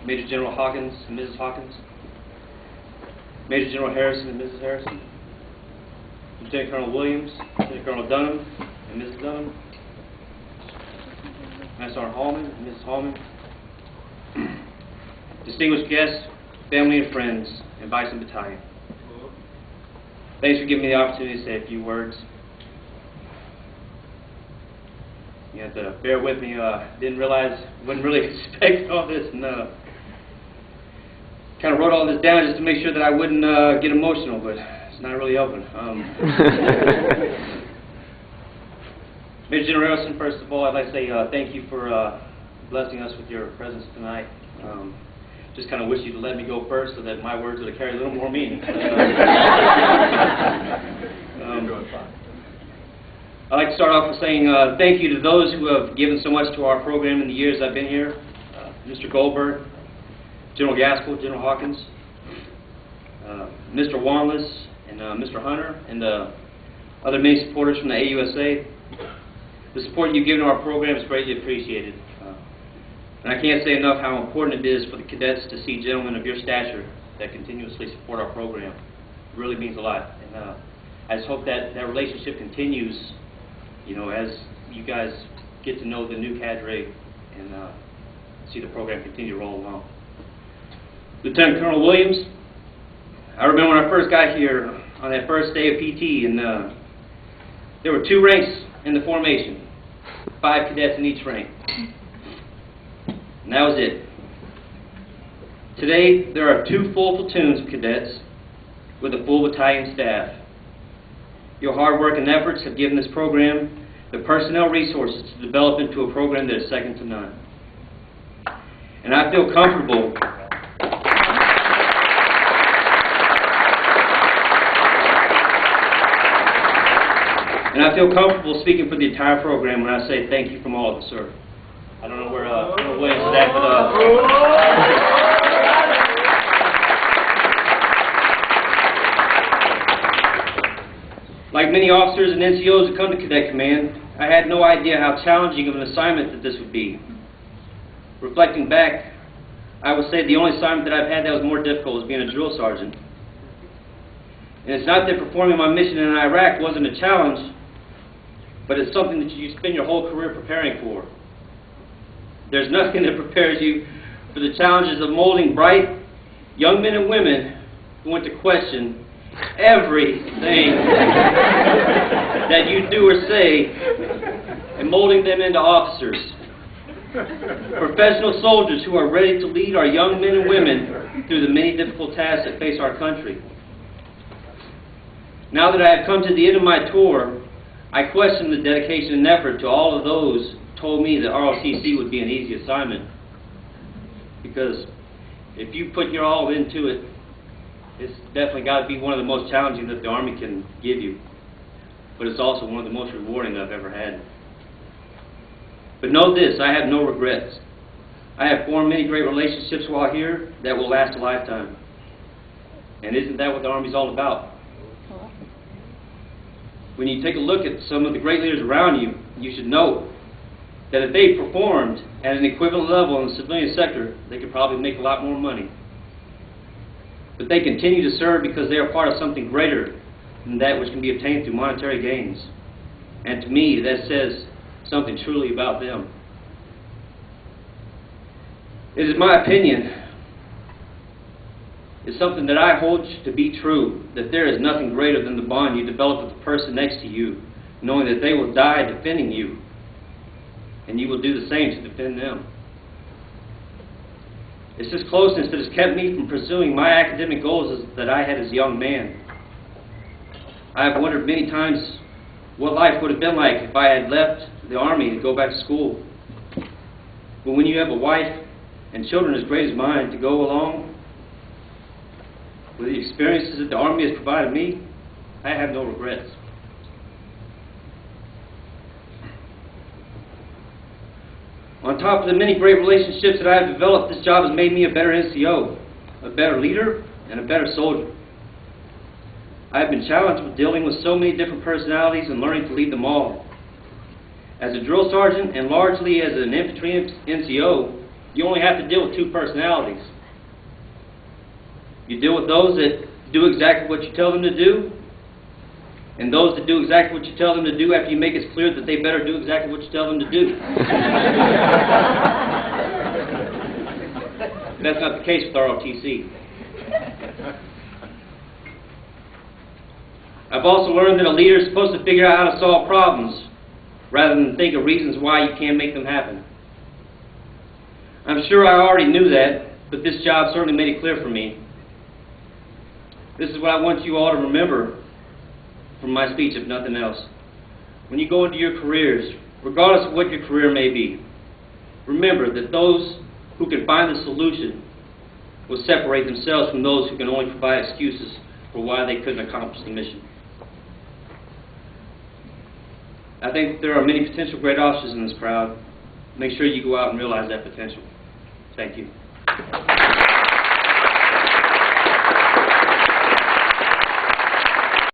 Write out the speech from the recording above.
Major General Hawkins and Mrs. Hawkins, Major General Harrison and Mrs. Harrison, Lieutenant Colonel Williams, Lieutenant Colonel Dunham and Mrs. Dunham, Master Sergeant Hallman and Mrs. Hallman, distinguished guests, family and friends, and Bison Battalion. Thanks for giving me the opportunity to say a few words. You have to bear with me. Didn't realize, wouldn't really expect all this, and kind of wrote all this down just to make sure that I wouldn't get emotional, but it's not really helping. Major General Harrison, first of all, I'd like to say thank you for blessing us with your presence tonight. Just kind of wish you to let me go first so that my words would carry a little more meaning. I'd like to start off with saying thank you to those who have given so much to our program in the years I've been here. Mr. Goldberg, General Gaskell, General Hawkins, Mr. Wanless, and Mr. Hunter, and the other many supporters from the AUSA. The support you've given to our program is greatly appreciated. And I can't say enough how important it is for the cadets to see gentlemen of your stature that continuously support our program. It really means a lot. And I just hope that that relationship continues, you know, as you guys get to know the new cadre and see the program continue to roll along. Lieutenant Colonel Williams, I remember when I first got here on that first day of PT, and there were 2 ranks in the formation, 5 cadets in each rank. And that was it. Today, there are 2 full platoons of cadets with a full battalion staff. Your hard work and efforts have given this program the personnel resources to develop into a program that is second to none. And I feel comfortable speaking for the entire program when I say thank you from all of us, sir. I don't know where Colonel Williams is at, but like many officers and NCOs who come to Cadet Command, I had no idea how challenging of an assignment that this would be. Reflecting back, I would say the only assignment that I've had that was more difficult was being a drill sergeant. And it's not that performing my mission in Iraq wasn't a challenge, but it's something that you spend your whole career preparing for. There's nothing that prepares you for the challenges of molding bright young men and women who want to question everything that you do or say and molding them into officers. Professional soldiers who are ready to lead our young men and women through the many difficult tasks that face our country. Now that I have come to the end of my tour, I question the dedication and effort to all of those who told me that ROTC would be an easy assignment. Because if you put your all into it, it's definitely got to be one of the most challenging that the Army can give you. But it's also one of the most rewarding I've ever had. But know this, I have no regrets. I have formed many great relationships while here that will last a lifetime. And isn't that what the Army's all about? When you take a look at some of the great leaders around you, you should know that if they performed at an equivalent level in the civilian sector, they could probably make a lot more money. But they continue to serve because they are part of something greater than that which can be obtained through monetary gains. And to me, that says something truly about them. It is my opinion, it's something that I hold to be true, that there is nothing greater than the bond you develop with the person next to you, knowing that they will die defending you, and you will do the same to defend them. It's this closeness that has kept me from pursuing my academic goals that I had as a young man. I have wondered many times what life would have been like if I had left the Army to go back to school. But when you have a wife and children as great as mine to go along with the experiences that the Army has provided me, I have no regrets. On top of the many great relationships that I have developed, this job has made me a better NCO, a better leader, and a better soldier. I have been challenged with dealing with so many different personalities and learning to lead them all. As a drill sergeant and largely as an infantry NCO, you only have to deal with two personalities. You deal with those that do exactly what you tell them to do, and those that do exactly what you tell them to do after you make it clear that they better do exactly what you tell them to do. That's not the case with ROTC. I've also learned that a leader is supposed to figure out how to solve problems rather than think of reasons why you can't make them happen. I'm sure I already knew that, but this job certainly made it clear for me. This is what I want you all to remember from my speech, if nothing else. When you go into your careers, regardless of what your career may be, remember that those who can find the solution will separate themselves from those who can only provide excuses for why they couldn't accomplish the mission. I think there are many potential great officers in this crowd. Make sure you go out and realize that potential. Thank you.